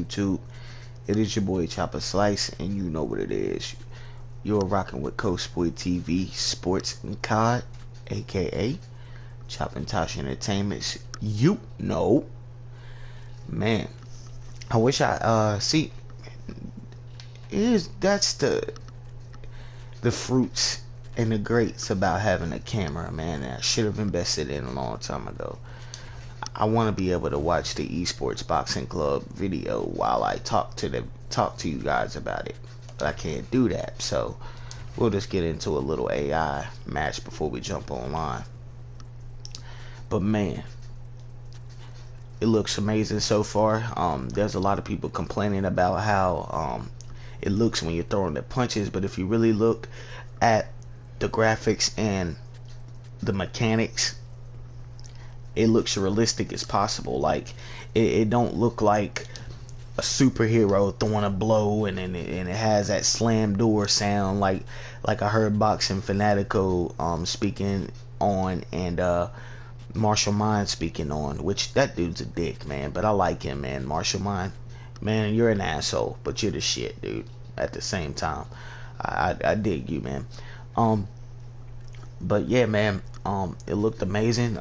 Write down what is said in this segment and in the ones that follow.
YouTube? It is your boy Chopper Slice, and you know what it is. You're rocking with Coach Boy TV, Sports and COD, aka Chop and Tosh Entertainments. You know, man. I wish see. That's the fruits and the greats about having a camera, man. That I should have invested in a long time ago. I want to be able to watch the esports boxing club video while I talk to you guys about it, but I can't do that. So we'll just get into a little AI match before we jump online. But man, it looks amazing so far. There's a lot of people complaining about how it looks when you're throwing the punches, but if you really look at the graphics and the mechanics, it looks realistic as possible. Like it don't look like a superhero throwing a blow and it has that slam door sound like I heard Boxing Fanatico speaking on, and Marshall Mind speaking on, which that dude's a dick, man, but I like him, man. Marshall Mind, man, you're an asshole, but you're the shit, dude. At the same time, I dig you, man. But yeah, man, it looked amazing.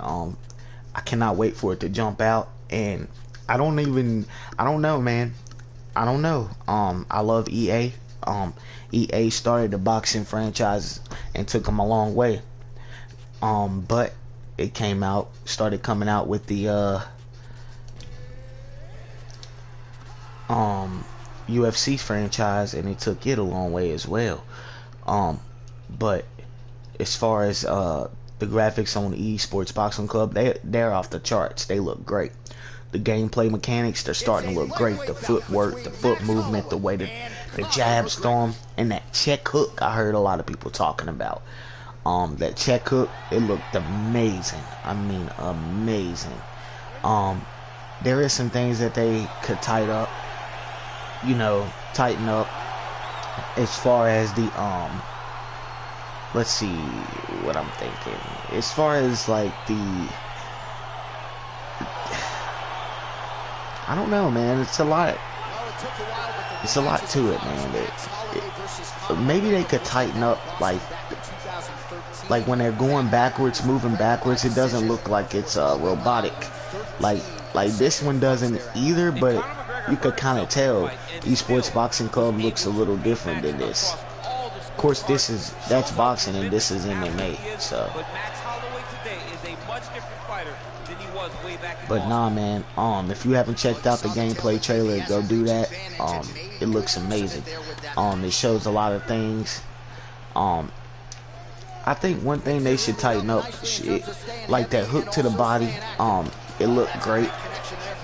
I cannot wait for it to jump out, and I don't know, man. I don't know. I love EA. EA started the boxing franchise and took them a long way. But it started coming out with the UFC franchise, and it took it a long way as well. But as far as the graphics on esports boxing club, they're off the charts. They look great. The gameplay mechanics, they're starting to look great. The footwork, the foot movement, the way the jab storm, and that check hook I heard a lot of people talking about. That check hook, it looked amazing. I mean, amazing. There is some things that they could tighten up as far as the let's see what I'm thinking. As far as like I don't know, man. It's a lot. It's a lot to it, man. Maybe they could tighten up, like when they're going backwards, moving backwards. It doesn't look like it's robotic. Like this one doesn't either, but you could kind of tell esports boxing club looks a little different than this. Of course, that's boxing and this is MMA. So, but nah, man. If you haven't checked out the gameplay trailer, go do that. It looks amazing. It shows a lot of things. I think one thing they should tighten up, like that hook to the body. It looked great.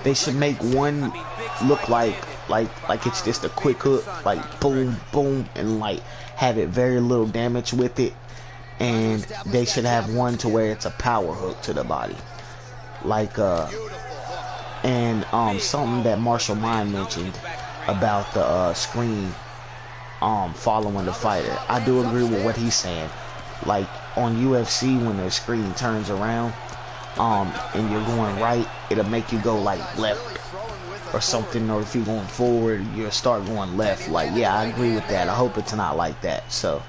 They should make one look like it's just a quick hook, like boom, boom, and like have it very little damage with it. And they should have one to where it's a power hook to the body, like and something that Marshall Mind mentioned about the screen following the fighter. I do agree with what he's saying. Like on UFC, when the screen turns around and you're going right, it'll make you go like left or something, or if you're going forward, you'll start going left. Like, yeah, I agree with that. I hope it's not like that. So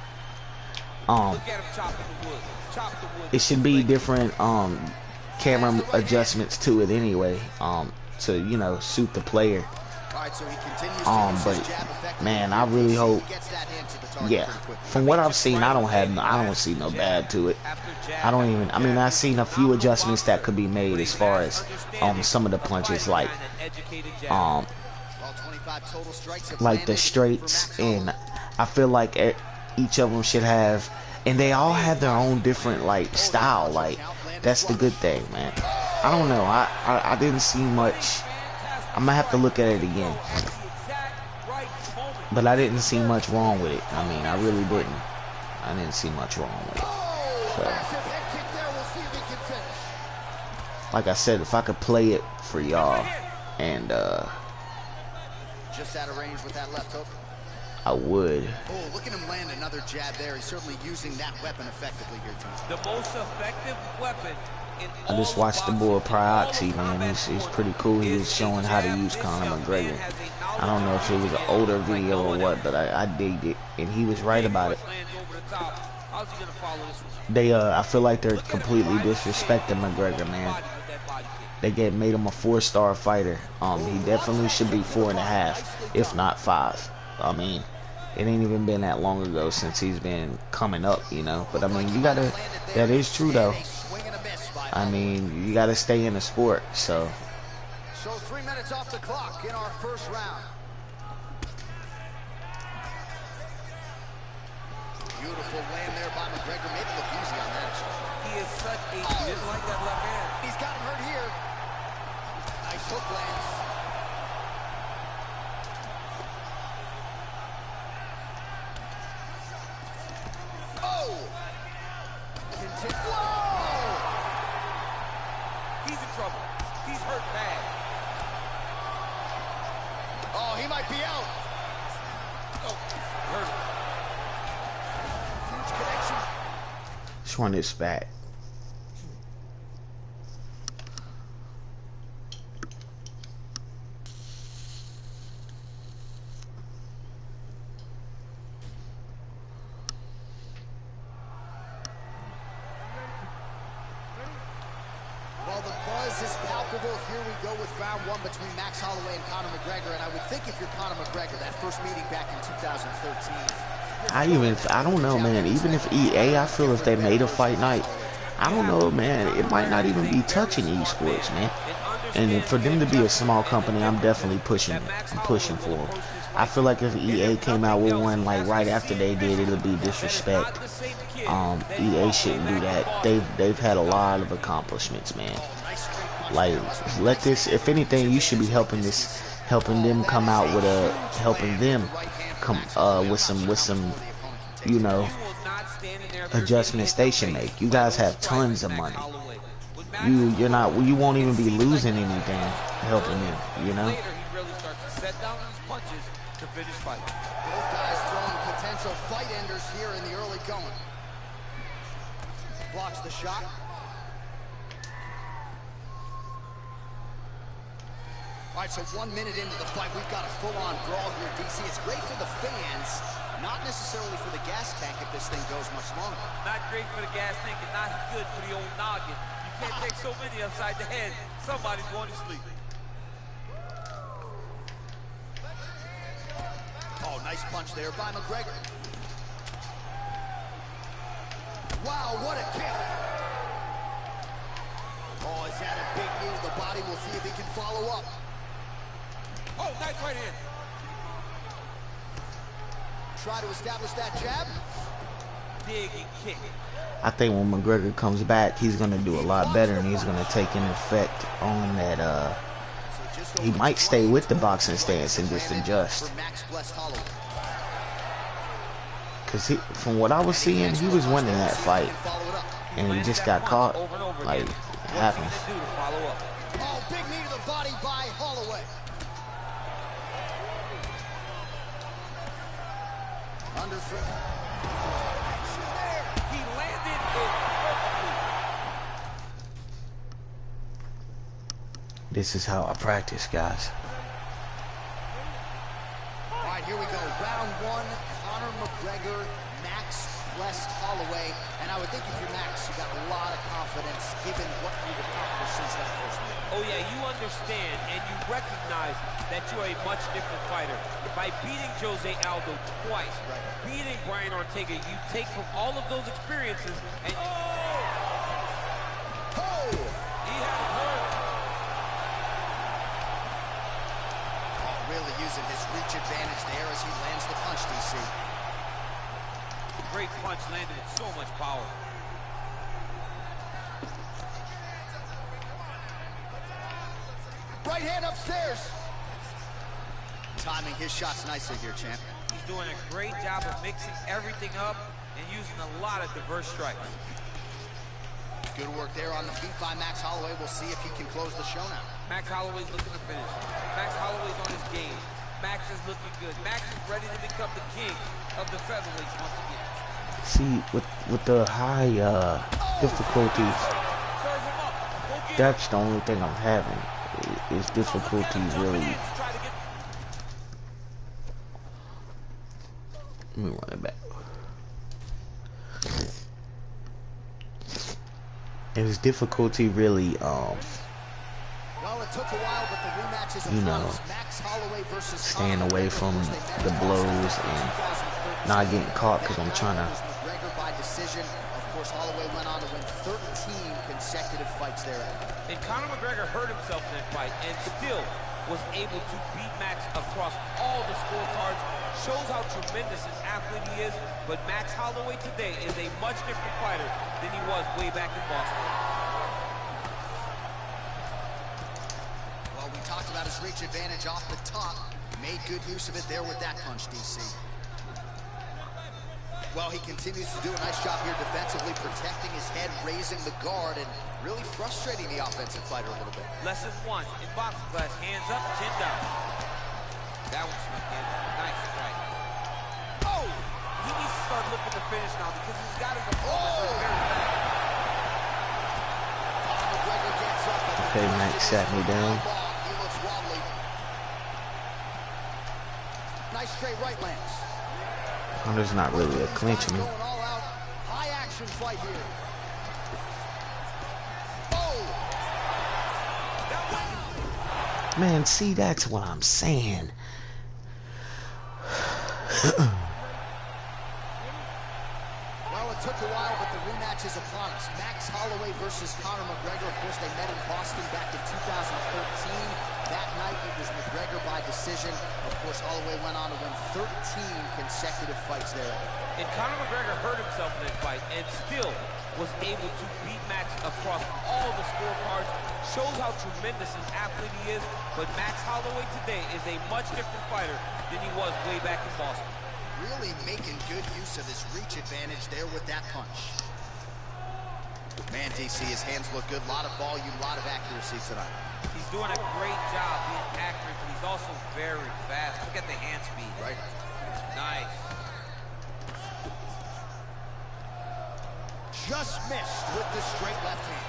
it should be different camera adjustments to it anyway, to suit the player. But man, I really hope, yeah, from what I've seen, I don't see no bad to it. I've seen a few adjustments that could be made as far as some of the punches, like the straights, and I feel like each of them should have, and they all have their own different like style. Like that's the good thing, man. I don't know. I didn't see much. I'm gonna have to look at it again, but I didn't see much wrong with it. I mean, I really didn't. I didn't see much wrong with it. So, like I said, if I could play it for y'all, and just out of range with that left hook, I would. Oh, look at him land another jab there. He's certainly using that weapon effectively here tonight. The most effective weapon I just watched the boy Prioxy, man. He's pretty cool. He was showing how to use Conor McGregor. I don't know if it was an older video or what, but I digged it, and he was right about it. I feel like they're completely disrespecting McGregor, man. They made him a 4-star fighter. He definitely should be 4.5, if not 5. I mean, it ain't even been that long ago since he's been coming up, you know. But I mean, you gotta. That is true though. I mean, you gotta stay in the sport. So 3 minutes off the clock in our first round. Beautiful land there by McGregor. Made it look easy on that. He is such a... He didn't like that left hand. He's got him hurt here. Nice hook lands. Oh! Whoa! He's in trouble. He's hurt bad. Oh, he might be out. Oh, hurt. just run this back. Well, the buzz is palpable. Here we go with round one between Max Holloway and Conor McGregor. And I would think if you're Conor McGregor, that first meeting back in 2013. I don't know, man. Even if EA, I feel if they made a fight night, I don't know, man. It might not even be touching esports, man. And for them to be a small company, I'm definitely pushing. I'm pushing for them. I feel like if EA came out with one like right after they did, it'll be disrespect. EA shouldn't do that. They've had a lot of accomplishments, man. Like, let this. If anything, you should be helping them come out with some, you know, adjustments they should make. You guys have tons of money. You won't even be losing anything helping them, you know. Both guys throwing potential fight enders here in the early going. Blocks the shot. All right, so 1 minute into the fight, we've got a full-on brawl here, DC. It's great for the fans, not necessarily for the gas tank if this thing goes much longer. Not great for the gas tank and not good for the old noggin. You can't take so many upside the head. Somebody's going to sleep. Oh, nice punch there by McGregor. Wow, what a kick. Oh, is that a big knee to the body? We'll see if he can follow up. Oh, nice right hand. Try to establish that jab. Big and kick. I think when McGregor comes back, he's going to do a lot better, and he's going to take an effect on that. He might stay with the boxing stance and just adjust. Because from what I was seeing, he was winning that fight, and he just got caught. Like, it happens. Oh, big knee to the body by Holloway. Underfoot. He landed it perfectly. This is how I practice, guys. All right, here we go. Round one, Conor McGregor, Max West Holloway. And I would think if you're Max, you got a lot of confidence given what you've accomplished since that first meeting. Oh yeah, you understand and you recognize that you're a much different fighter. By beating Jose Aldo twice, beating Brian Ortega, you take from all of those experiences and... Oh! He had it hurt. Oh, really using his reach advantage there as he lands the punch, DC. Great punch landed with so much power. Right hand upstairs. Timing his shots nicely here, champ. He's doing a great job of mixing everything up and using a lot of diverse strikes. Good work there on the feet by Max Holloway. We'll see if he can close the show now. Max Holloway's looking to finish. Max Holloway's on his game. Max is looking good. Max is ready to become the king of the featherweights once again. See, with the high difficulties, Serve him up. That's the only thing I'm having. It's difficulty really. Let me run it back. It's difficulty really, Well, it took a while, but the rematch is you know, Max Holloway versus staying Conor away McGregor. from Of course, they met the in blows Boston and in 2013. not getting caught because I'm That trying night to. it was McGregor by decision. Of course, Holloway went on to win 13 consecutive fights thereafter. And Conor McGregor hurt himself in that fight and still was able to beat Max across all the scorecards. Shows how tremendous an athlete he is, but Max Holloway today is a much different fighter than he was way back in Boston. Well, we talked about his reach advantage off the top. Made good use of it there with that punch, DC. Well, he continues to do a nice job here defensively, protecting his head, raising the guard, and really frustrating the offensive fighter a little bit. Lesson 1 in boxing class: hands up, chin down. That one snuck in. Nice strike. Oh! He needs to start looking to finish now because he's got his opponent very bad. Conor McGregor gets up. Okay, Max sat me down. He looks wobbly. Nice straight right lands. There's not really a clinch me. Going all out. High action fight here. Oh! Man, see, that's what I'm saying. Well, it took a while, but the rematch is upon us. Max Holloway versus Conor McGregor. Of course, they met in Boston back in 2013. That night, it was McGregor by decision. Of course, Holloway went on to win 13 consecutive fights there. And Conor McGregor hurt himself in that fight and still was able to beat Max across all the scorecards. Shows how tremendous an athlete he is, but Max Holloway today is a much different fighter than he was way back in Boston. Really making good use of his reach advantage there with that punch. Man, DC, his hands look good. A lot of volume, a lot of accuracy tonight. He's doing a great job being accurate, but he's also very fast. Look at the hand speed. Right. Nice. Just missed with the straight left hand.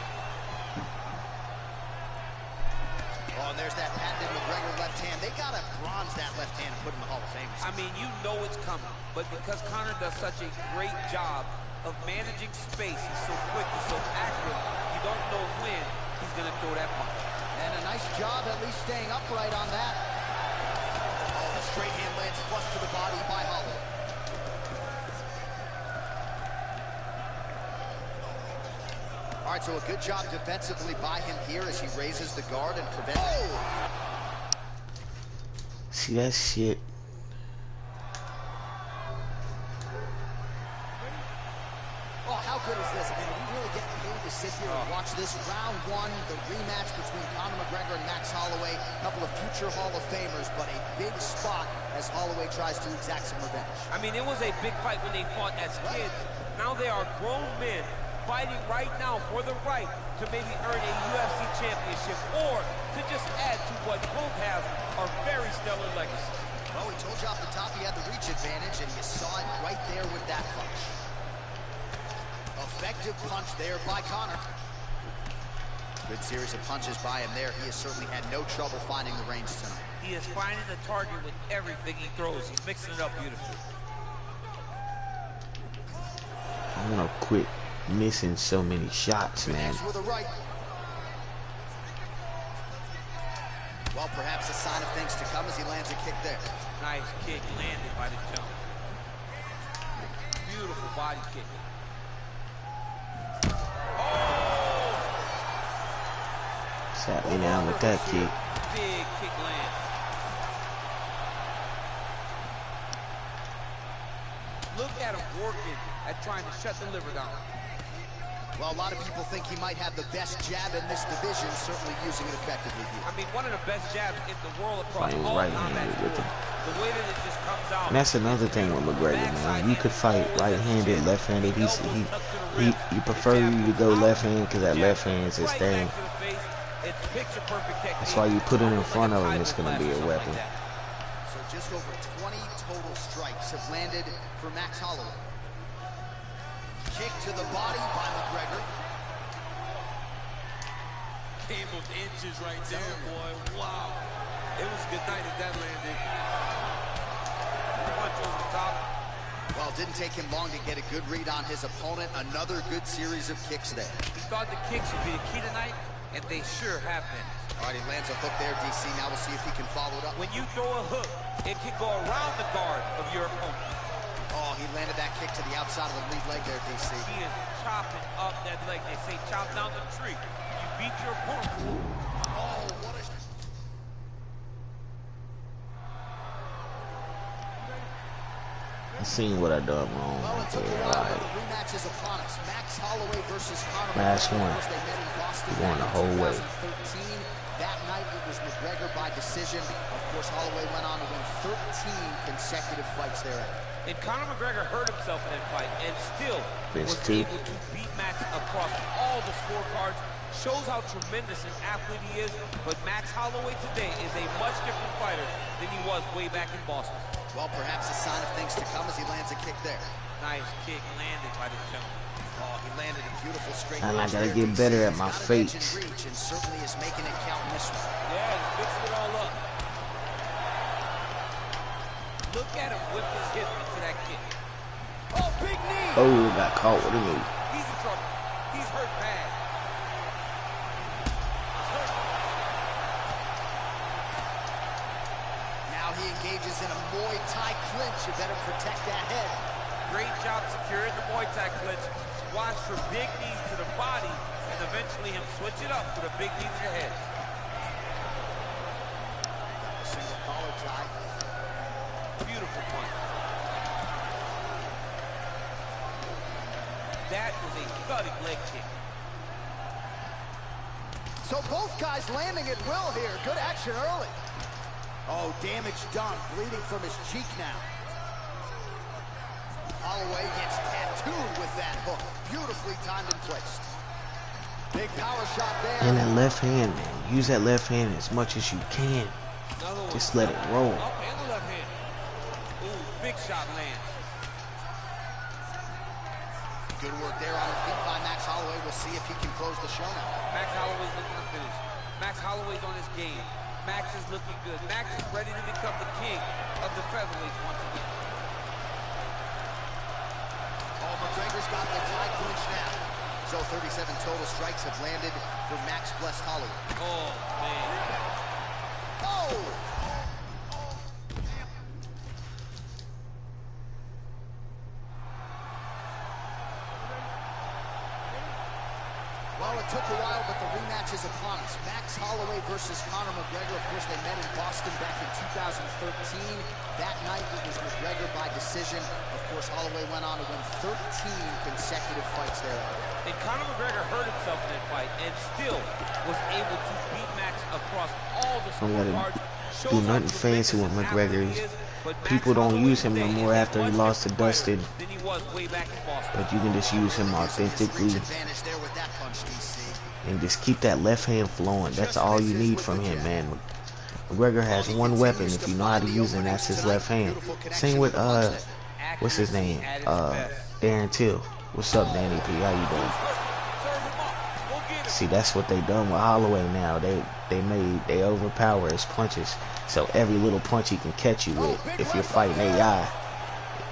Oh, and there's that patented McGregor left hand. They got to bronze that left hand and put in the Hall of Fame. I mean, you know it's coming, but because Conor does such a great job of managing space, he's so quick, he's so accurate, you don't know when he's going to throw that punch. And a nice job at least staying upright on that. Oh, the straight hand lands flush to the body by Holloway. All right, so a good job defensively by him here as he raises the guard and prevents. Oh! See that shit. Oh, how good is this? I mean, we really get paid to sit here and watch this. Round 1, the rematch between Conor McGregor and Max Holloway. A couple of future Hall of Famers, but a big spot as Holloway tries to exact some revenge. I mean, it was a big fight when they fought as kids. Now they are grown men fighting right now for the right to maybe earn a UFC championship or to just add to what both have a very stellar legacy. Well, we told you off the top he had the reach advantage, and you saw it right there with that punch. Effective punch there by Conor. Good series of punches by him there. He has certainly had no trouble finding the range tonight. He is finding the target with everything he throws. He's mixing it up beautifully. I want to quit missing so many shots, man. With a right. Well, perhaps a sign of things to come as he lands a kick there. Nice kick landed by the jump. Beautiful body kick. Oh! Sat me down with that kick. Big kick land. Look at him working at trying to shut the liver down. Well, a lot of people think he might have the best jab in this division, certainly using it effectively here. I mean, one of the best jabs in the world across Fighting all right-handed combat with him. sports. The way that it just comes out. And that's another thing with McGregor, man. You could fight right-handed, left-handed. He prefer you to go left-hand because that left hand is his thing. That's why you put it in front of him. It's going to be a weapon. So just over 20 total strikes have landed for Max Holloway. Kick to the body by McGregor. game of inches right there, boy. Wow. It was a good night as that landed. Punch over the top. Well, it didn't take him long to get a good read on his opponent. Another good series of kicks there. He thought the kicks would be the key tonight, and they sure have been. All right, he lands a hook there, DC. Now we'll see if he can follow it up. When you throw a hook, it can go around the guard of your opponent. Oh, he landed that kick to the outside of the lead leg there, DC. He is chopping up that leg. They say chop down the tree. You beat your opponent. Oh, what a... I seen what I done wrong. Well, it took a while, but the rematch is upon us. Max Holloway versus Conor McGregor. Last one. They met in Boston He won the whole way. 2013. That night, it was McGregor by decision. Of course, Holloway went on to win 13 consecutive fights thereafter. And Conor McGregor hurt himself in that fight and still was able to beat Max across all the scorecards. Shows how tremendous an athlete he is, but Max Holloway today is a much different fighter than he was way back in Boston. Well, perhaps a sign of things to come as he lands a kick there. Nice kick landed by the gentleman. Oh, he landed a beautiful straight And I punch gotta there, get DC. better at He's my got an edge fakes. in reach and certainly is making it count in this one. Yeah, he's fixing it all up. Look at him whip his hip into that kick. Oh, big knee! Oh, got caught with a knee. He's in trouble. He's hurt bad. Now he engages in a Muay Thai clinch. You better protect that head. Great job securing the Muay Thai clinch. Watch for big knees to the body, and eventually him switch it up with a big knee to the head. Single collar tie. Beautiful punch. That was a thudding leg kick. So both guys landing at will here. Good action early. Oh, damage done. Bleeding from his cheek now. Holloway gets tattooed with that hook. Beautifully timed and placed. Big power shot there. And that left hand, man. Use that left hand as much as you can. Just let it roll. Up and the left hand. Ooh, big shot lands. Good work there on the feet by Max Holloway. We'll see if he can close the show now. Max Holloway's looking to finish. Max Holloway's on his game. Max is looking good. Max is ready to become the king of the featherweights once again. Oh, McGregor's got the tie clinch now. So 37 total strikes have landed for Max Blessed Holloway. Oh, man. Oh! Well, it took a while, but the rematch is upon us. Max Holloway versus Conor McGregor. Of course, they met in Boston back in 2013. That night, it was McGregor by decision. Of course, Holloway went on to win 13 consecutive fights thereafter. And Conor McGregor hurt himself in that fight and still was able to beat Max across all the scorecards. Do nothing fancy with McGregor. People don't use him no more after he lost to Dustin. But you can just use him authentically and just keep that left hand flowing. That's all you need from him, man. McGregor has one weapon. If you know how to use it, that's his left hand. Same with what's his name? Darren Till. What's up, Danny P? How you doing? See, that's what they done with Holloway now. They overpower his punches. So every little punch he can catch you with, if you're fighting AI,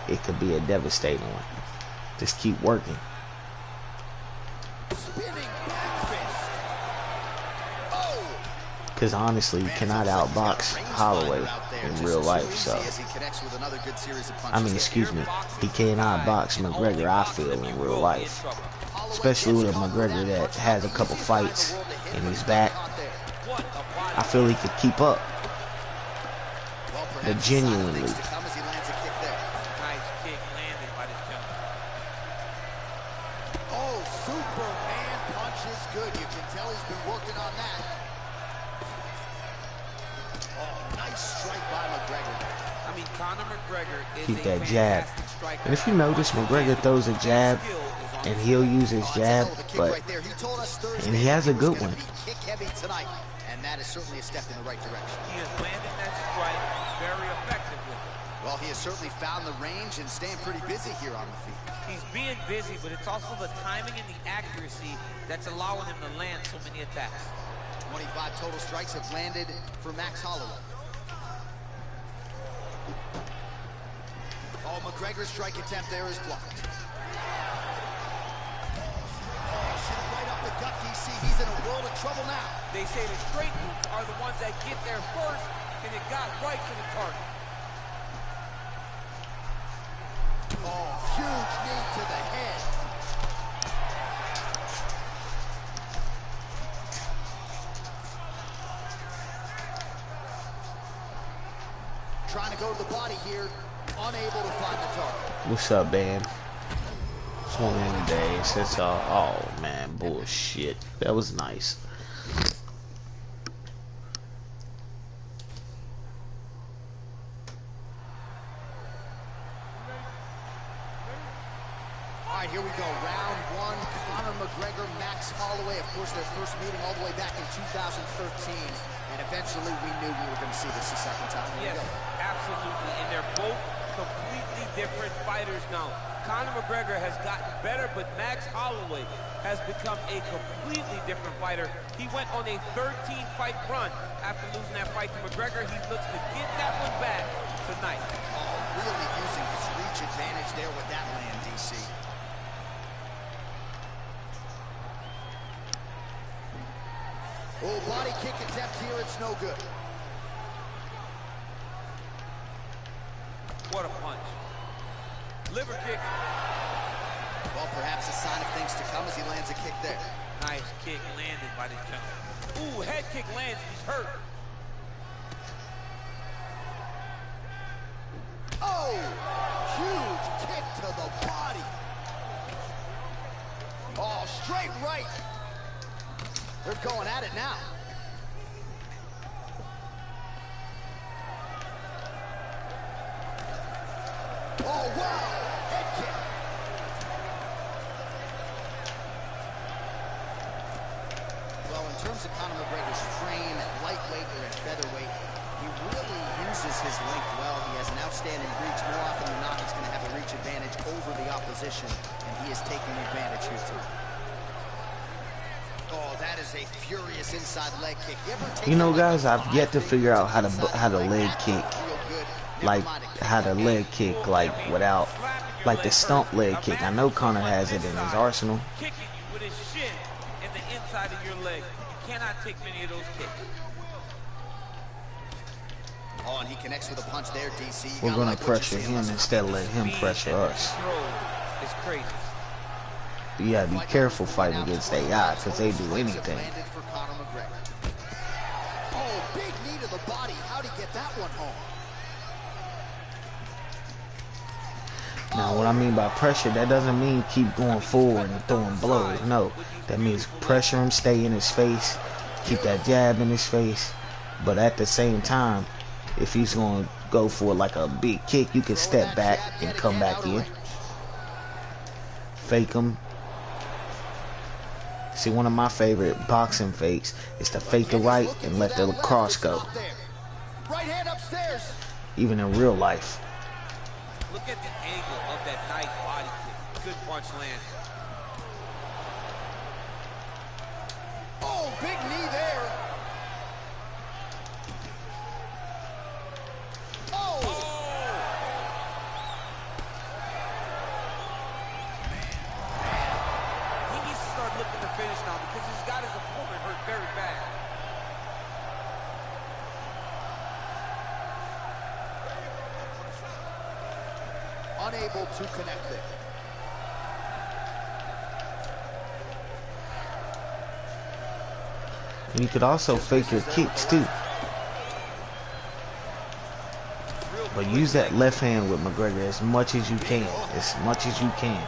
it could be a devastating one. Just keep working. Because honestly, you cannot outbox Holloway in real life. So, I mean, excuse me, he cannot box McGregor, I feel, in real life. Especially with a McGregor that has a couple fights in his back. I feel he could keep up. But genuinely. Nice kick landed by this gentleman. Oh, Superman punch is good. You can tell he's been working on that. Oh, nice strike by McGregor. I mean, Conor McGregor is keep that jab. And if you notice, McGregor throws a jab, and he'll use his jab, but and he has a good one. Kick heavy tonight, and that is certainly a step in the right direction. He is landing that strike very effectively. Well, he has certainly found the range and staying pretty busy here on the feet. He's being busy, but it's also the timing and the accuracy that's allowing him to land so many attacks. 25 total strikes have landed for Max Holloway. Oh, McGregor's strike attempt there is blocked. Oh, shit, right up the gut, DC. He's in a world of trouble now. They say the straight moves are the ones that get there first, and it got right to the target. Oh, huge knee to the head. Trying to go to the body here, unable to find the target. What's up, man? It's one of them days. That's all. Oh man, bullshit. That was nice. All right, here we go. Round one. Conor McGregor, Max Holloway. Of course, their first meeting all the way back in 2013. And eventually, we knew we were going to see this a second time. Yes, absolutely. And they're both completely different fighters now. Conor McGregor has gotten better, but Max Holloway has become a completely different fighter. He went on a 13-fight run after losing that fight to McGregor. He looks to get that one back tonight. Oh, really using his reach advantage there with that land, DC. Oh, body kick attempt here, it's no good. What a punch. Liver kick. Well, perhaps a sign of things to come as he lands a kick there. Nice kick landed by this gentleman. Ooh, head kick lands, he's hurt. Oh, huge kick to the body. Oh, straight right. They're going at it now. Oh, wow! Head kick. Well, in terms of Conor McGregor's frame at lightweight or at featherweight, he really uses his length well. He has an outstanding reach. More often than not, he's going to have a reach advantage over the opposition, and he is taking advantage here too. Oh, that is a furious inside leg kick. You know, guys, I've yet to figure out how to leg kick, like how to leg kick, like without, like the stump leg kick. I know Conor has it in his arsenal. Kicking you with his shin in the inside of your leg. You cannot take many of those kicks. Oh, and he connects with a punch there, DC. We're gonna pressure him instead of let him pressure us. It's crazy. You gotta be careful fighting against AI, because they do anything. Oh, big knee to the body. How'd he get that one home? Now, what I mean by pressure, that doesn't mean keep going forward and throwing blows. No, that means pressure him, stay in his face, keep that jab in his face. But at the same time, if he's going to go for like a big kick, you can step back and come back in. Fake him. See, one of my favorite boxing fakes is to fake the right and let the cross go. Right hand upstairs. Even in real life. Look at the angle of that nice body kick. Good punch landed. Oh, big knee there. Finish now because he's got his opponent hurt very bad. Unable to connect it. And you could also fake your kicks too. But use that left hand with McGregor as much as you can. As much as you can.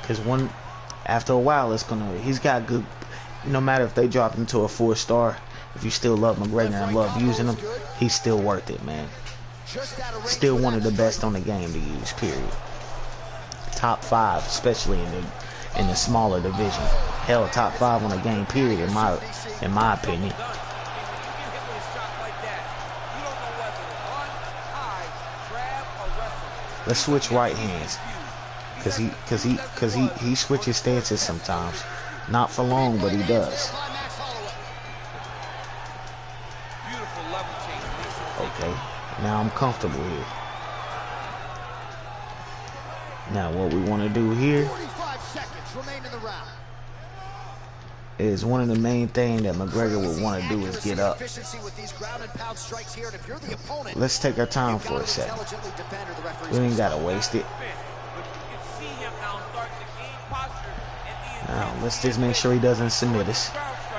Because after a while, he's got good, no matter if they drop him to a 4-star, if you still love McGregor and love using him, he's still worth it, man. Still one of the best on the game to use, period. Top 5, especially in the smaller division. Hell, top 5 on the game, period, in my opinion. Let's switch right hands. Cause he switches stances sometimes. Not for long, but he does. Okay, now I'm comfortable here. Now what we want to do here 45 seconds remain in the round. is one of the main things that McGregor would want to do is get up. Let's take our time for a second. We ain't gotta waste it. Now let's just make sure he doesn't submit us.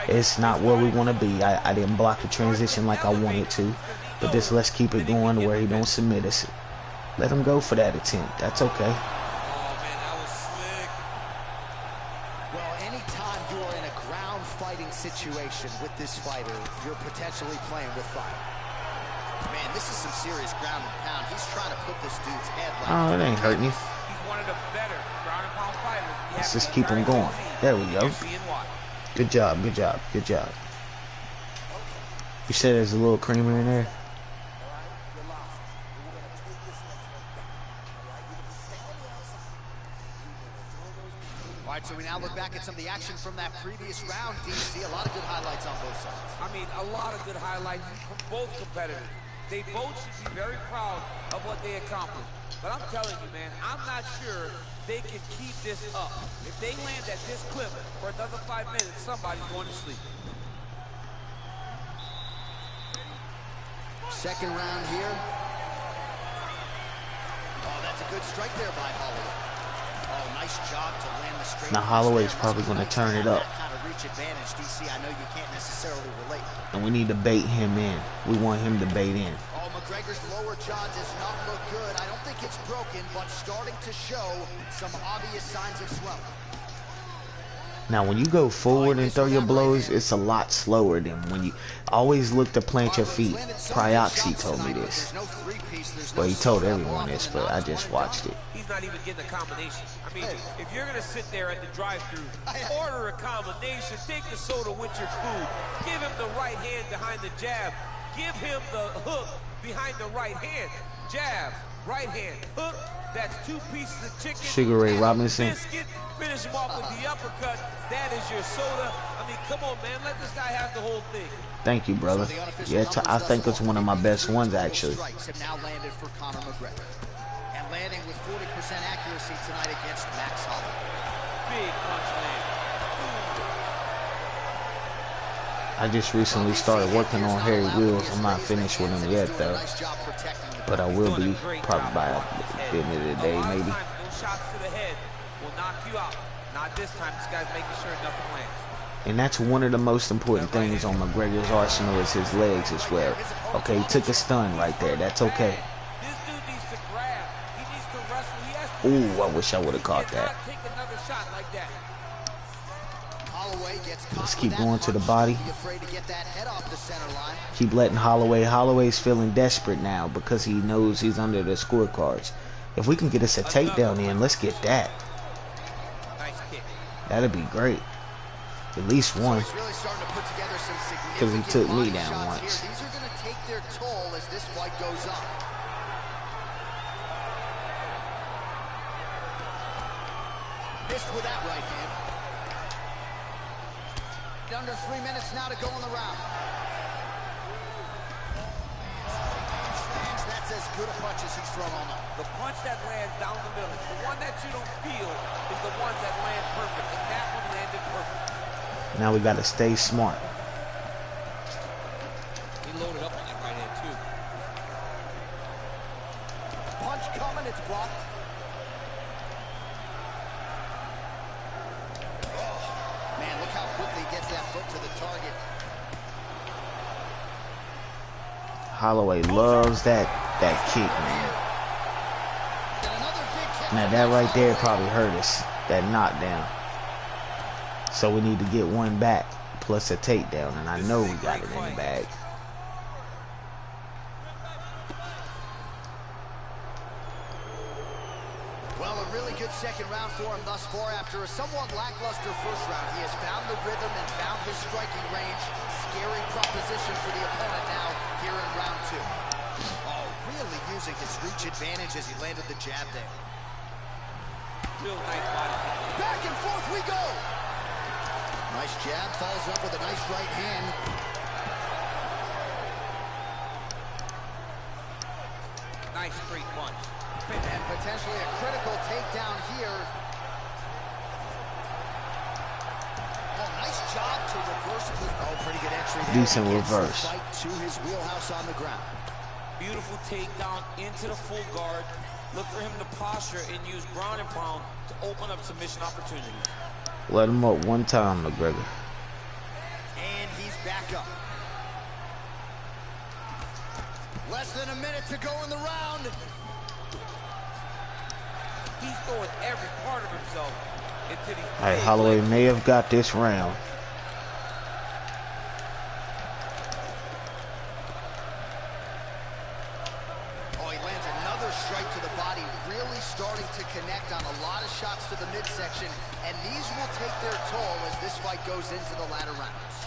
It's not where we want to be. I didn't block the transition like I wanted to, but just let's keep it going to where he don't submit us. Let him go for that attempt. That's okay. Situation with this fighter, you're potentially playing with fire. Man, this is some serious ground and pound. He's trying to put this dude's head like oh, it ain't hurting you. He's one of the better ground and pound fighters. Let's just keep him going. There we go. Good job, good job, good job. You said there's a little creamer in there? All right, so we now look back at some of the action from that previous round, DC. A lot of good highlights on both sides. I mean, a lot of good highlights from both competitors. They both should be very proud of what they accomplished. But I'm telling you, man, I'm not sure they can keep this up. If they land at this clip for another 5 minutes, somebody's going to sleep. Second round here. Oh, that's a good strike there by Holloway. Oh, nice job to land the straight. Now Holloway's probably going to turn it up. Kind of reach advantage, DC. I know you can't necessarily relate. And we need to bait him in. We want him to bait in. Oh, McGregor's lower jaw does not look good. I don't think it's broken, but starting to show some obvious signs of swelling. Now, when you go forward and throw your blows, it's a lot slower than when you always look to plant your feet. Prioxy told me this. Well, he told everyone this, but I just watched it. He's not even getting a combination. I mean, if you're going to sit there at the drive-thru, order a combination, take the soda with your food, give him the right hand behind the jab, give him the hook behind the right hand, jab, right hand, hook. That's 2 pieces of chicken. Sugar Ray Robinson. Biscuit. Finish him off with the uppercut. That is your soda. I mean, come on, man. Let this guy have the whole thing. Thank you, brother. Yeah, I think it's one of my best ones, actually. Strikes have now landed for Conor McGregor. And landing with 40% accuracy tonight against Max Holloway. Big punch land. I just recently started working on Harry Wheels. I'm not finished with him yet, though. But I will be probably by the end of the day, maybe. Those shots to the head will knock you out. Not this time. This guy's making sure nothing lands. And that's one of the most important things on McGregor's arsenal is his legs as well. Okay, he took a stun right there. That's okay. This dude needs to grab. He needs to wrestle. He has to. Ooh, I wish I would have caught that. Take another shot like that. Let's keep going to the body. Keep letting Holloway. Holloway's feeling desperate now because he knows he's under the scorecards. If we can get us a takedown in, let's get that. That'd be great. At least one. Because he took me down once. These are going to take their toll as this fight goes on. Missed with that right hand. Under 3 minutes now to go in the round. That's as good a punch as he's thrown all night. The punch that lands down the middle, the one that you don't feel is the one that lands perfect, and that one landed perfect. Now we got to stay smart. He loaded up on that right hand, too. Punch coming, it's blocked. Man, look how quickly he gets that foot to the target. Holloway loves that kick, man. Now that right there probably hurt us, that knockdown. So we need to get one back, plus a takedown, and I know we got it in the bag. Well, a really good second round for him thus far. After a somewhat lackluster first round, he has found the rhythm and found his striking range. Scary proposition for the opponent now here in round 2. Oh, really using his reach advantage as he landed the jab there. Real nice body. Back and forth we go. Nice jab, follows up with a nice right hand. nice straight punch. And potentially a critical takedown here. Oh, nice job to reverse this. Oh, pretty good entry there. Decent reverse. Fight to his wheelhouse on the ground. Beautiful takedown into the full guard. Look for him to posture and use ground and pound to open up submission opportunities. Let him up one time, McGregor. And he's back up. Less than a minute to go in the round. He's throwing every part of himself into the... Hey, Holloway may have got this round. Oh, he lands another strike to the body, really starting to connect on a lot of shots to the midsection, and these will take their toll as this fight goes into the latter rounds.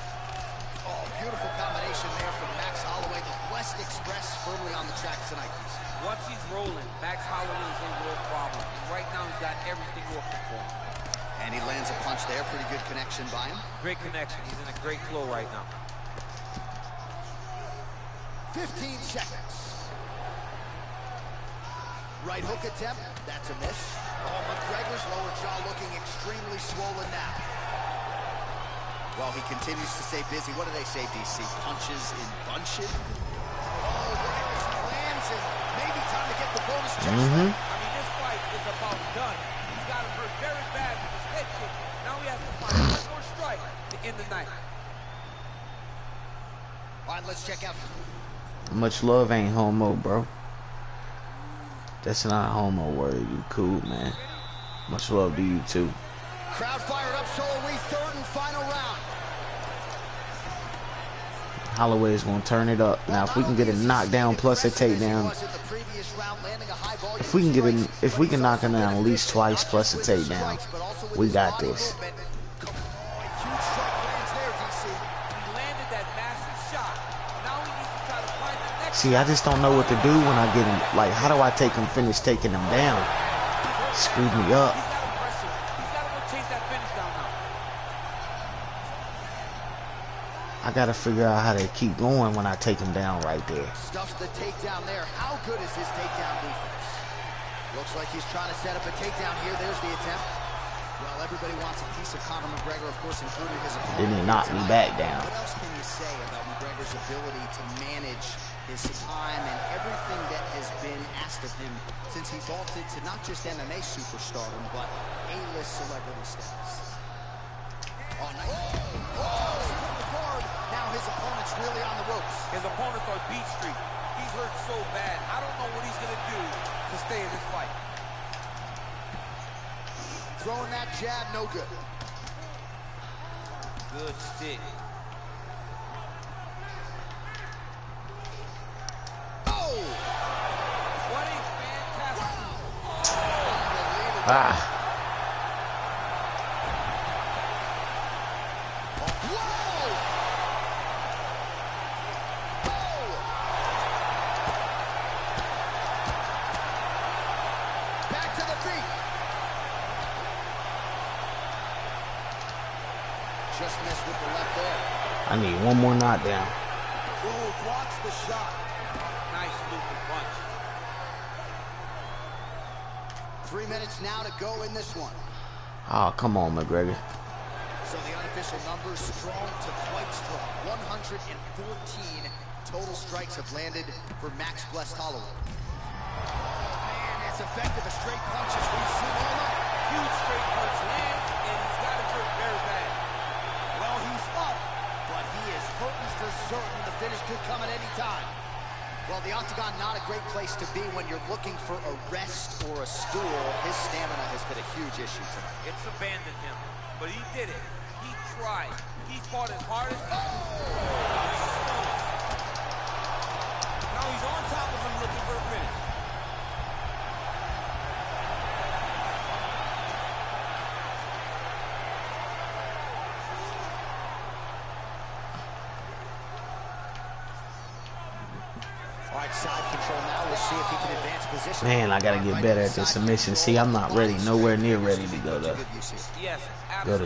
Oh, beautiful combination there from Max Holloway. The West Express firmly on the track tonight. Once he's rolling, Max Holloway is a real problem. And right now, he's got everything working for him. And he lands a punch there. Pretty good connection by him. Great connection. He's in a great flow right now. 15 seconds. Right hook attempt. That's a miss. Oh, McGregor's lower jaw looking extremely swollen now. While he continues to stay busy, what do they say, DC? Punches in bunches? Oh, right as he lands, and maybe time to get the bonus check. I mean, this fight is about done. He's got him hurt very bad with his head kick. Now he has to find one more strike to end the night. All right, let's check out. Much love ain't homo, bro. That's not a homo word. You cool, man. Much love to you, too. Crowd fired up, so are we. Third and final round. Holloway is going to turn it up. Now, if we can get a knockdown plus a takedown, if we can knock him down at least twice plus a takedown, we got this. See, I just don't know what to do when I get him. Like, how do I finish taking him down? Screwed me up. I gotta figure out how to keep going when I take him down right there. Stuffs the takedown there. How good is his takedown defense? Looks like he's trying to set up a takedown here. There's the attempt. Well, everybody wants a piece of Conor McGregor, of course, including his opponent. Then he knocked me back down. What else can you say about McGregor's ability to manage his time and everything that has been asked of him since he vaulted to not just MMA superstardom, but A-list celebrity status? Oh, nice. Oh, now his opponent's really on the ropes. His opponent's on beat street. He's hurt so bad. I don't know what he's going to do to stay in this fight. Throwing that jab, no good. Good stick. Oh! What a fantastic... Wow. Ah. Just missed with the left there. I need one more knockdown. Ooh, blocks the shot. Nice looping punch. 3 minutes now to go in this one. Oh, come on, McGregor. So the unofficial numbers strong to quite strong. 114 total strikes have landed for Max Blessed Holloway. Man, as effective as straight punches we've seen all night. Huge straight punch lands, and he's got it hurt very bad. Well, he's up, but he is hurting for certain. The finish could come at any time. Well, the octagon, not a great place to be when you're looking for a rest or a stool. His stamina has been a huge issue tonight. It's abandoned him, but he did it. He tried. He fought as hard as... Now he's on top of him looking for a finish. All right, side control now. We'll see if he can advance position. Man, I gotta get better at the submission. See, I'm not ready, nowhere near ready to go to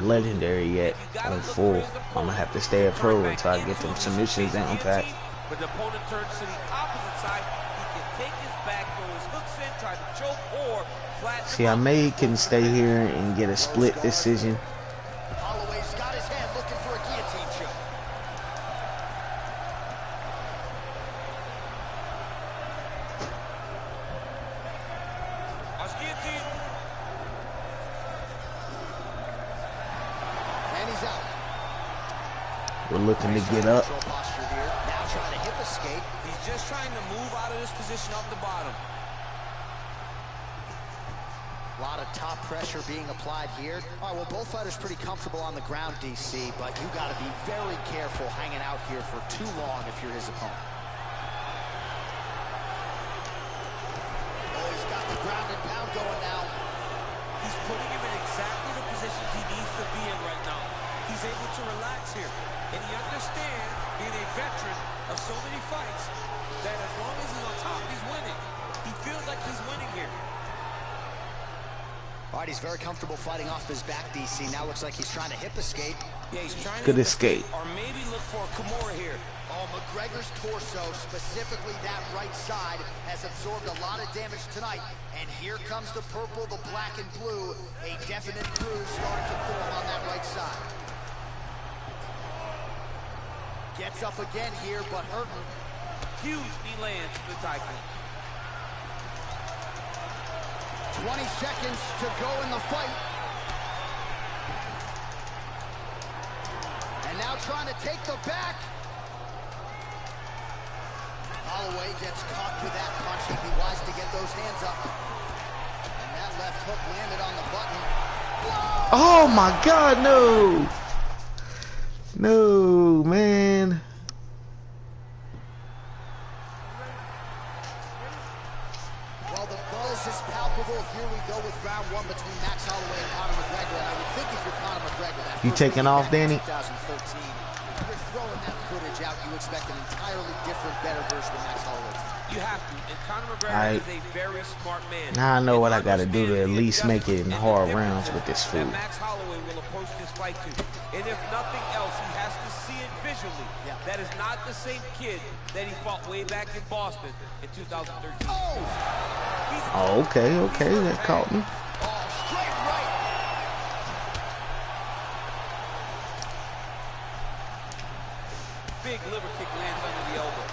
legendary yet on full. I'm gonna have to stay a pro until I get them submissions down pat. But the opponent turns to the opposite side. He can take his back, throw to try to choke or flatten See, him I out. may can stay here and get a split decision. Holloway's got his hand looking for a guillotine choke. Guillotine. And he's out. We're looking to get up. Control posture here. Now trying to hip escape. He's just trying to move out of this position up the bottom. A lot of top pressure being applied here. All right, well, both fighters pretty comfortable on the ground, DC, but you got to be very careful hanging out here for too long if you're his opponent. Oh, he's got the ground and pound going now. He's putting him in exactly the positions he needs to be in right now. He's able to relax here. And he understands, being a veteran of so many fights, that as long as he's on top, he's winning. He feels like he's winning here. All right, he's very comfortable fighting off his back, DC. Now looks like he's trying to hip escape. Yeah, he's trying Good to escape. Or maybe look for a Kimura here. Oh, McGregor's torso, specifically that right side, has absorbed a lot of damage tonight. And here comes the purple, the black, and blue. A definite bruise starting to form on that right side. Gets up again here, but hurting. Huge knee lands to the tackle. 20 seconds to go in the fight. And now trying to take the back. Holloway gets caught with that punch. He'd be wise to get those hands up. And that left hook landed on the button. Whoa! Oh my God, no! No, man. Well, the buzz is palpable. Here we go with round one between Max Holloway and Conor McGregor. And I would think if you're Conor McGregor, that You first taking fight off, back in Danny? 2013, you're throwing that footage out. You expect an entirely different, better version of Max Holloway. You have to. And Conor McGregor Alright. is a very smart man. Now I know what I And gotta do to at understands the least make it in adjustments and hard the rounds with differences this food. that Max Holloway will approach this fight to. And if nothing else, he has to see it visually. Yeah. That is not the same kid that he fought way back in Boston in 2013. Oh! Oh, okay, that caught me. Oh, straight right. Big liver kick lands under the elbow.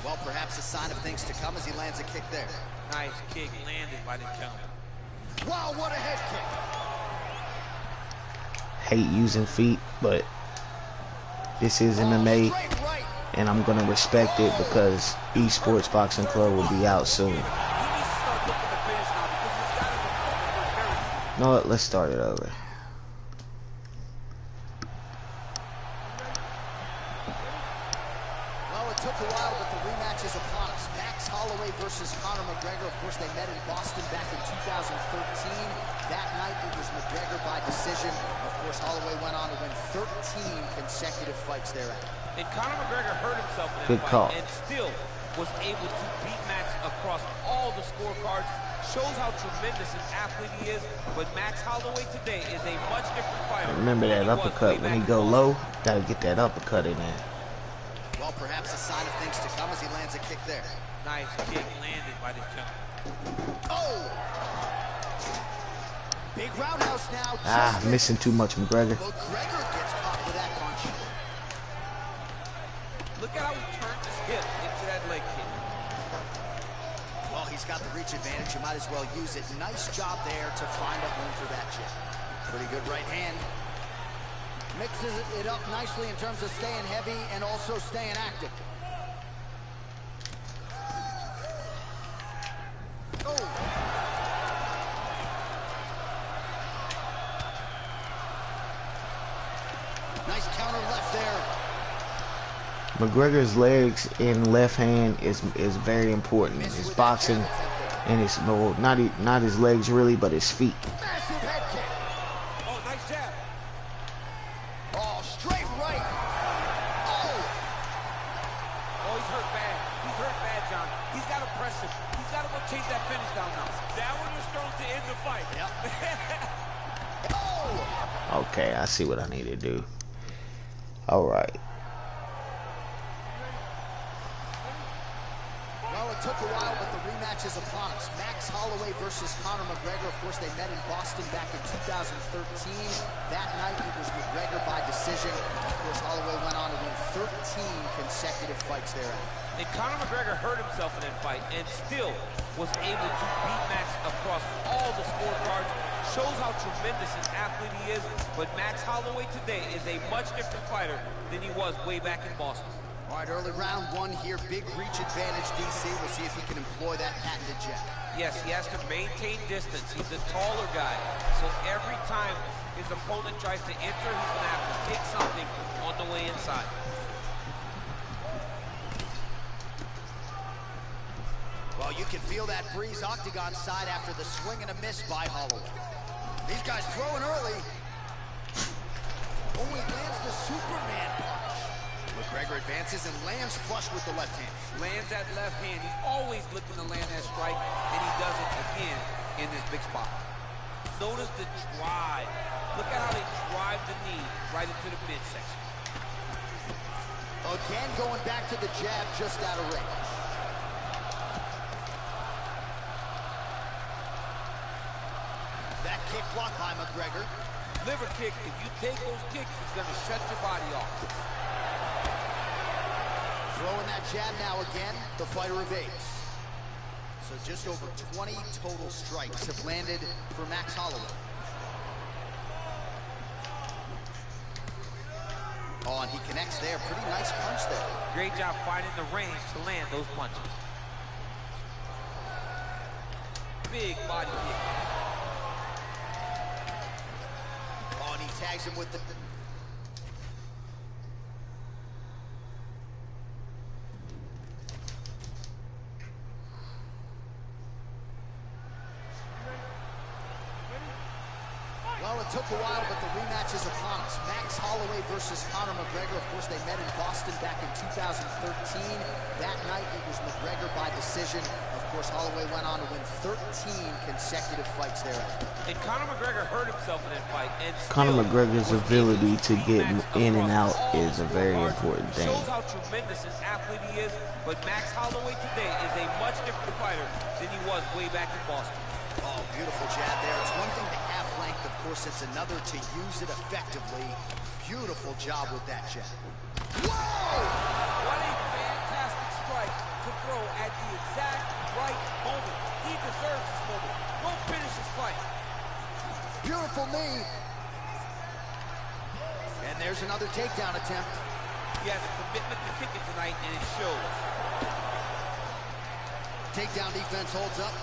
Well, perhaps a sign of things to come as he lands a kick there. Nice kick landed by the count. Wow, what a head kick. Hate using feet, but this is MMA, Straight right. and I'm gonna respect it because Esports Boxing Club will be out soon. He needs to start looking to finish now because he's got an opponent with very You know what? Let's start it over. Well, it took a while, but the rematch is upon us. Max Holloway versus Conor McGregor. Of course, they met in Boston back in 2013. That night, it was McGregor by decision. Of course, Holloway went on to win 13 consecutive fights thereafter. And Conor McGregor hurt himself in that Good fight call. and still was able to beat Max across all the scorecards. Shows how tremendous an athlete he is. But Max Holloway today is a much different fighter. Remember that than he was uppercut way when he back go in low. Gotta get that uppercut in there. Well, perhaps a sign of things to come as he lands a kick there. Nice kick landed by the jump. Oh! Big roundhouse now. Ah, missing too much, McGregor. McGregor gets caught with that punch. Look at how he turned his hip into that leg kick. Well, he's got the reach advantage. You might as well use it. Nice job there to find a home for that jab. Pretty good right hand. Mixes it up nicely in terms of staying heavy and also staying active. Oh! Nice counter left there. McGregor's legs and left hand is very important. His boxing and his not his legs really, but his feet. Massive head kick. Oh, nice jab. Oh, straight right. Oh! Oh, he's hurt bad. He's hurt bad, John. He's got to press him. He's got to go chase that finish down now. That one was thrown to end the fight. Yep. Oh! Okay, I see what I need to do. All right. Well, it took a while, but the rematch is upon us. Max Holloway versus Conor McGregor. Of course, they met in Boston back in 2013. That night, it was McGregor by decision. Of course, Holloway went on to win 13 consecutive fights thereafter. And Conor McGregor hurt himself in that fight and still was able to beat Max across all the scorecards. Shows how tremendous an athlete he is, but Max Holloway today is a much different fighter than he was way back in Boston. All right, early round one here, big reach advantage, DC. We'll see if he can employ that patented jab. Yes, he has to maintain distance. He's the taller guy, so every time his opponent tries to enter, he's gonna have to take something on the way inside. Well, you can feel that breeze octagon side after the swing and a miss by Holloway. These guys throwing early. Only lands the Superman punch. McGregor advances and lands flush with the left hand. Lands that left hand. He's always looking to land that strike, and he does it again in this big spot. Notice the drive. Look at how they drive the knee right into the midsection. Again, going back to the jab just out of range. That kick blocked by McGregor. Liver kick, if you take those kicks, it's going to shut your body off. Throwing that jab now again, the fighter evades. So just over 20 total strikes have landed for Max Holloway. Oh, and he connects there. Pretty nice punch there. Great job finding the range to land those punches. Big body kick. Oh, and he tags him with the... Well, it took a while, but the rematch is upon us. Max Holloway versus Conor McGregor. Of course, they met in Boston back in 2013. That night, it was McGregor by decision. Of course, Holloway went on to win 13 consecutive fights thereafter. And Conor McGregor hurt himself in that fight. And Conor McGregor's ability to get in and out is a very important thing. Shows how tremendous an athlete he is, but Max Holloway today is a much different fighter than he was way back in Boston. Oh, beautiful jab there. It's one thing to have length, of course, it's another to use it effectively. Beautiful job with that jab. Whoa! What a fantastic strike to throw at the exact right moment. He deserves this moment. Go finish his fight. Beautiful knee. And there's another takedown attempt. He has a commitment to kicking tonight, and it shows. Takedown defense holds up.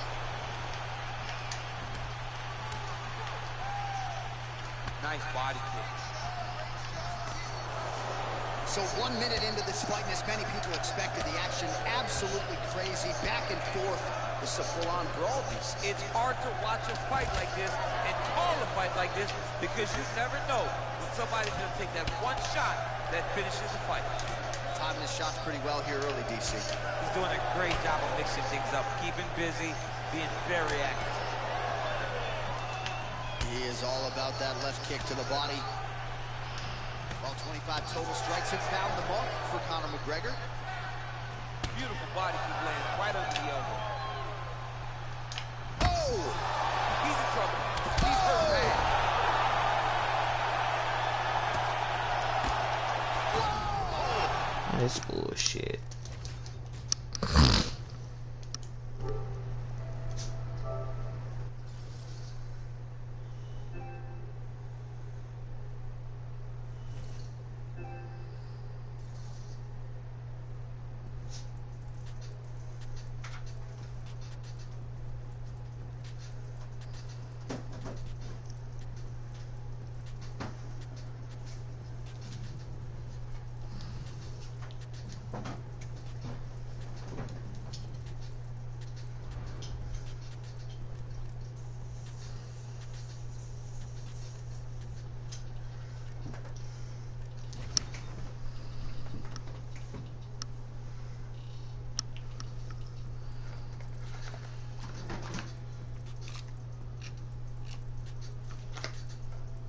Nice body kick. So 1 minute into this fight, and as many people expected, the action absolutely crazy, back and forth. This is a full-on brawl. It's hard to watch a fight like this and call a fight like this because you never know when somebody's going to take that one shot that finishes the fight. Timing his shots pretty well here early, DC. He's doing a great job of mixing things up, keeping busy, being very active. He is all about that left kick to the body. Well, 25 total strikes have found the mark for Conor McGregor. Beautiful body kick lands right under the elbow. Oh! He's in trouble. He's hurt bad. That's bullshit.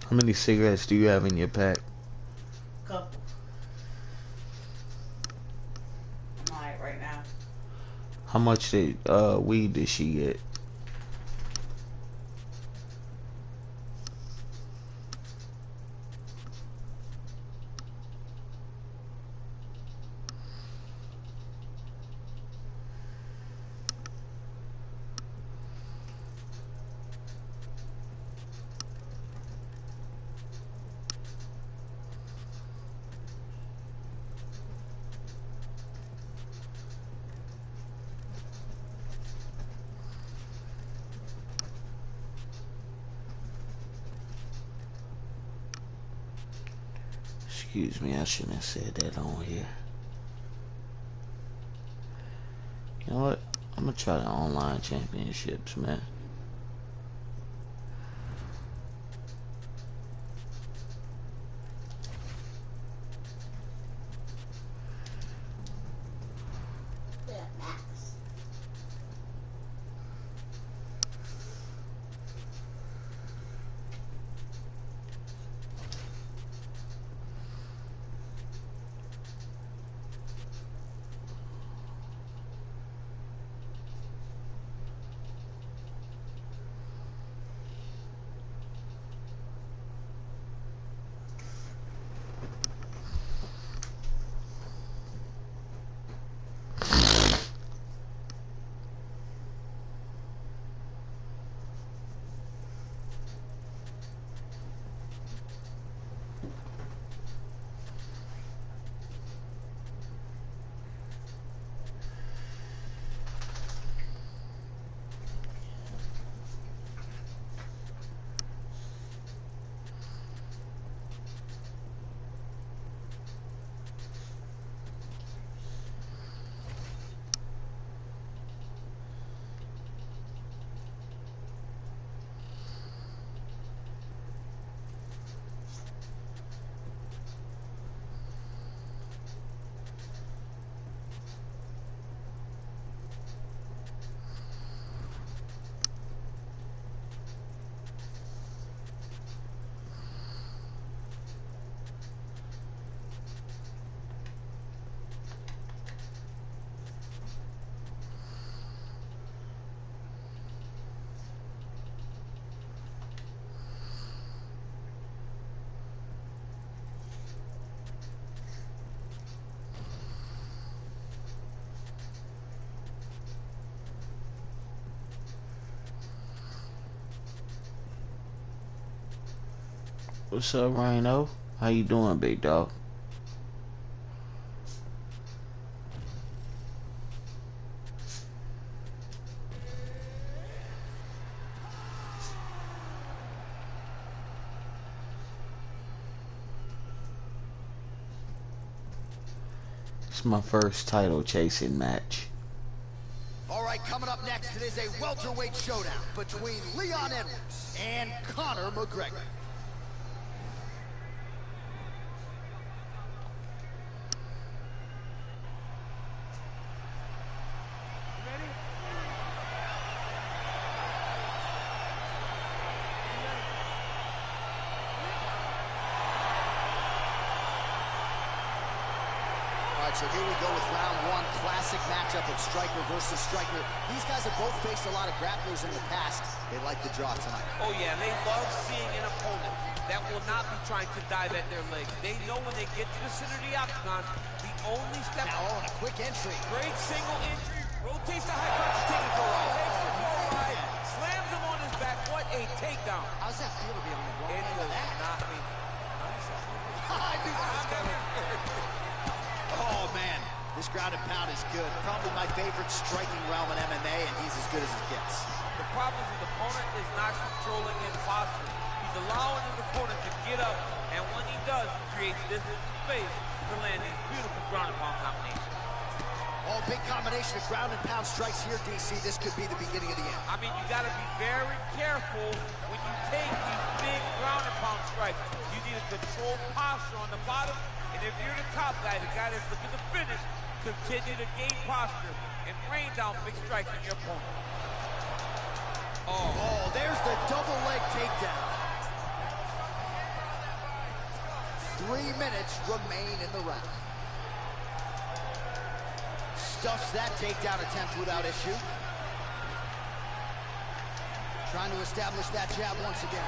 How many cigarettes do you have in your pack? Couple. I'm alright right now. How much did weed did she get? Excuse me, I shouldn't have said that on here. You know what? I'm gonna try the online championships, man. What's up, Rhino? How you doing, big dog? It's my first title chasing match. All right, coming up next, it is a welterweight showdown between Leon Edwards and Conor McGregor. So here we go with round one, classic matchup of striker versus striker. These guys have both faced a lot of grapplers in the past. They like the draw tonight. Oh yeah, they love seeing an opponent that will not be trying to dive at their legs. They know when they get to the center of the octagon, the only step... Now, a quick entry. Great single entry, rotates the high punch, takes it for a ride. Takes it for a ride, slams him on his back. What a takedown. How's that feel to be able to go It was not me. I knew that was coming. Oh, man, this ground and pound is good. Probably my favorite striking realm in MMA, and he's as good as it gets. The problem is the opponent is not controlling his posture. He's allowing his opponent to get up, and when he does, he creates distance and space to land these beautiful ground and pound combinations. Oh, big combination of ground and pound strikes here, DC. This could be the beginning of the end. I mean, you got to be very careful when you take these big ground and pound strikes. You need a controlled posture on the bottom. And if you're the top guy, the guy that's looking to finish, continue to gain posture and rain down big strikes on your opponent. Oh, there's the double leg takedown. 3 minutes remain in the round. stuffs that takedown attempt without issue. Trying to establish that jab once again.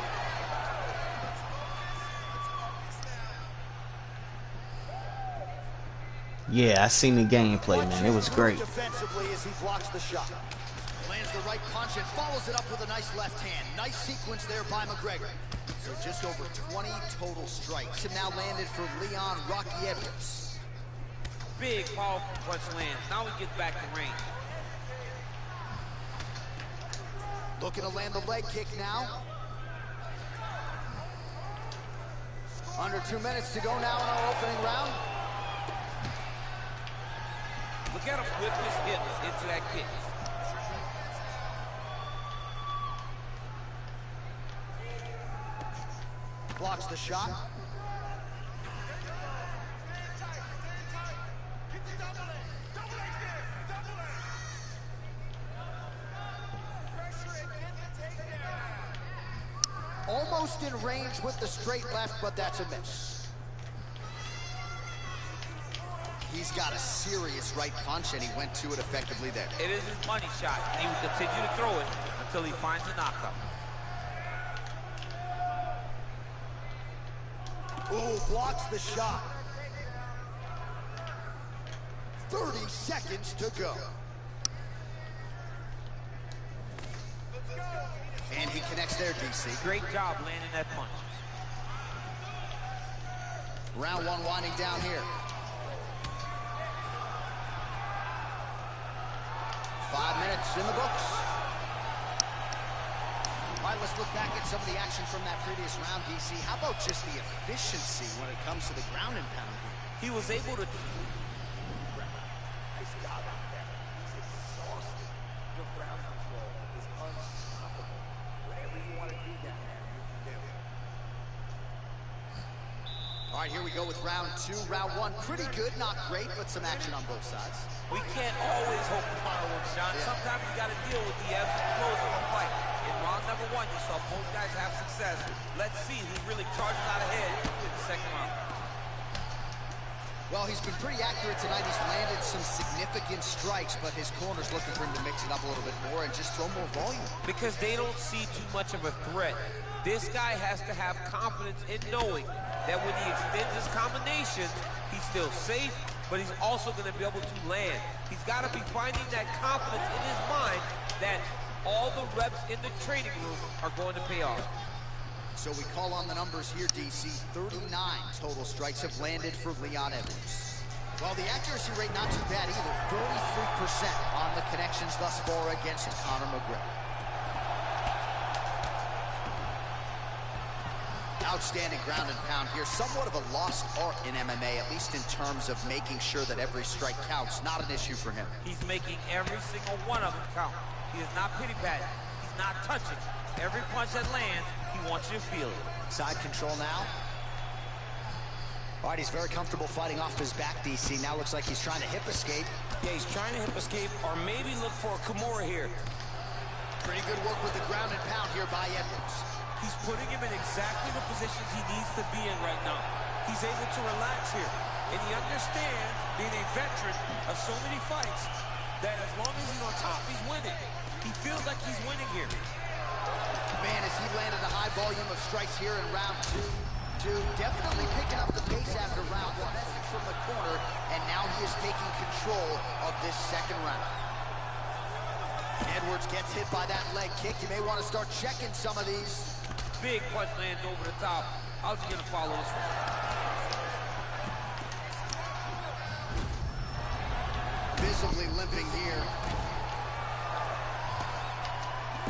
Yeah, I seen the gameplay, man. It was great. Defensively as he blocks the shot. Lands the right punch and follows it up with a nice left hand. Nice sequence there by McGregor. So just over 20 total strikes. And now landed for Leon Rocky Edwards. Big, powerful punch lands. Now he gets back in range. Looking to land the leg kick now. Under 2 minutes to go now in our opening round. Look at him whip his hips into that kick. Blocks the shot. Almost in range with the straight left, but that's a miss. He's got a serious right punch, and he went to it effectively there. It is his money shot, and he will continue to throw it until he finds a knockout. Ooh, blocks the shot. 30 seconds to go. And he connects there, DC. Great job landing that punch. Round one winding down here. 5 minutes in the books. All right, let's look back at some of the action from that previous round, DC. How about just the efficiency when it comes to the ground and pound here? He was able to... Nice job out there. He's exhausted. Your ground control is unstoppable. Whatever you want to do down there, you can do. All right, here we go with round two. Round one, pretty good, not great, but some action on both sides. We can't always hope for fireworks, John. Yeah. Sometimes you got to deal with the ebbs and flows of a fight. In round number one, you saw both guys have success. Let's see who really charges out ahead in the second round. Well, he's been pretty accurate tonight. He's landed some significant strikes, but his corner's looking for him to mix it up a little bit more and just throw more volume. Because they don't see too much of a threat. This guy has to have confidence in knowing that when he extends his combinations, he's still safe, but he's also going to be able to land. He's got to be finding that confidence in his mind that all the reps in the training room are going to pay off. So we call on the numbers here, DC. 39 total strikes have landed for Leon Edwards. Well, the accuracy rate not too bad either. 43% on the connections thus far against Conor McGregor. Outstanding ground and pound here. Somewhat of a lost art in MMA, at least in terms of making sure that every strike counts. Not an issue for him. He's making every single one of them count. He is not pity-patting. He's not touching. Every punch that lands, he wants you to feel it. Side control now. All right, he's very comfortable fighting off his back, DC. Now looks like he's trying to hip escape. Yeah, he's trying to hip escape or maybe look for a Kimura here. Pretty good work with the ground and pound here by Edwards. He's putting him in exactly the positions he needs to be in right now. He's able to relax here. And he understands, being a veteran of so many fights, that as long as he's on top, he's winning. He feels like he's winning here. Man, as he landed a high volume of strikes here in round two, definitely picking up the pace after round one. Message from the corner, and now he is taking control of this second round. Edwards gets hit by that leg kick. You may want to start checking some of these. Big punch lands over the top. How's he going to follow this one? Visibly limping here.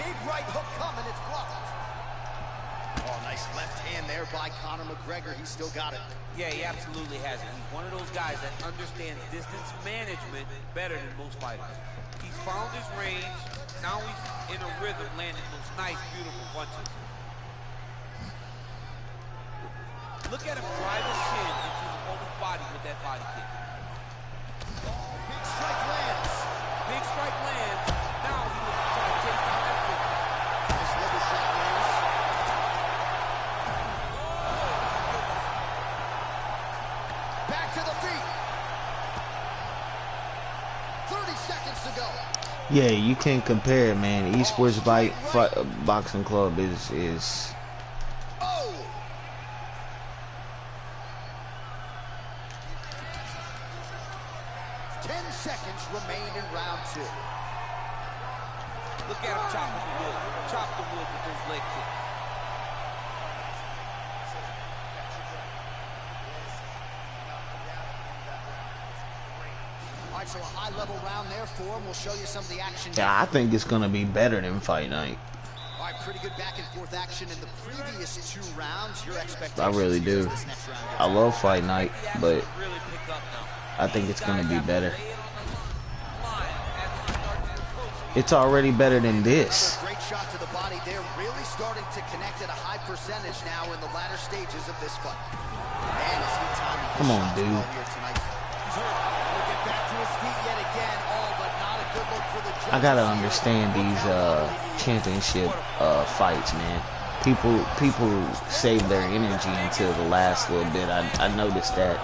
Big right hook coming, it's blocked. Oh, nice left hand there by Conor McGregor. He's still got it. Yeah, he absolutely has it. He's one of those guys that understands distance management better than most fighters. He's found his range. Now he's in a rhythm, landing those nice, beautiful punches. Look at him drive his shin into his opponent's body with that body kick. Big strike lands. Big strike lands. Now he was trying to take down that kick. Nice liver shot lands. Back to the feet. 30 Yeah, you can't compare it, man. Esports boxing club is Oh! 10 seconds remain in round 2. Look at him chopping the wood. Chop the wood with those leg kicks. All right, so a high-level round there for him. We'll show you some of the action. yeah. I think it's gonna be better than Fight Night. All right, pretty good back-and-forth action in the previous 2 rounds. Your expectations I really here as do. this next round gets I love Fight Night, but Really pick up now. I think it's gonna be better. Lay it on the line as we start to approach. It's already better than this. Another great shot to the body there, really starting to connect at a high percentage now in the latter stages of this fight. Man, is he timing his Come on, shots dude. well here tonight. He's hurt. He'll get back to his feet yet again. Oh, but not a good look for the judges. I gotta here. understand these championship fights, man. People save their energy until the last little bit. I noticed that. A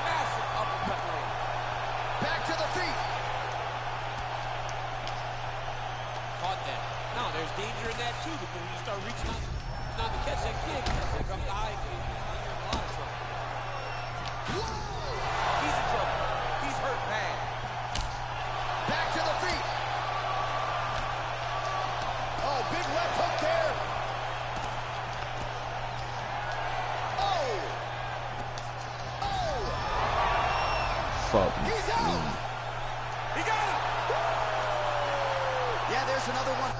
massive uppercut land. Back to the feet. Caught that. Now there's danger in that too, because when you start reaching out not to catch that kick, here comes the high kick. You're in a lot of trouble. He's in trouble. He's hurt bad. Back to the feet. Oh, big left hook there. Oh. Oh. Fuck. He's out. Mm. He got him. Yeah, there's another one.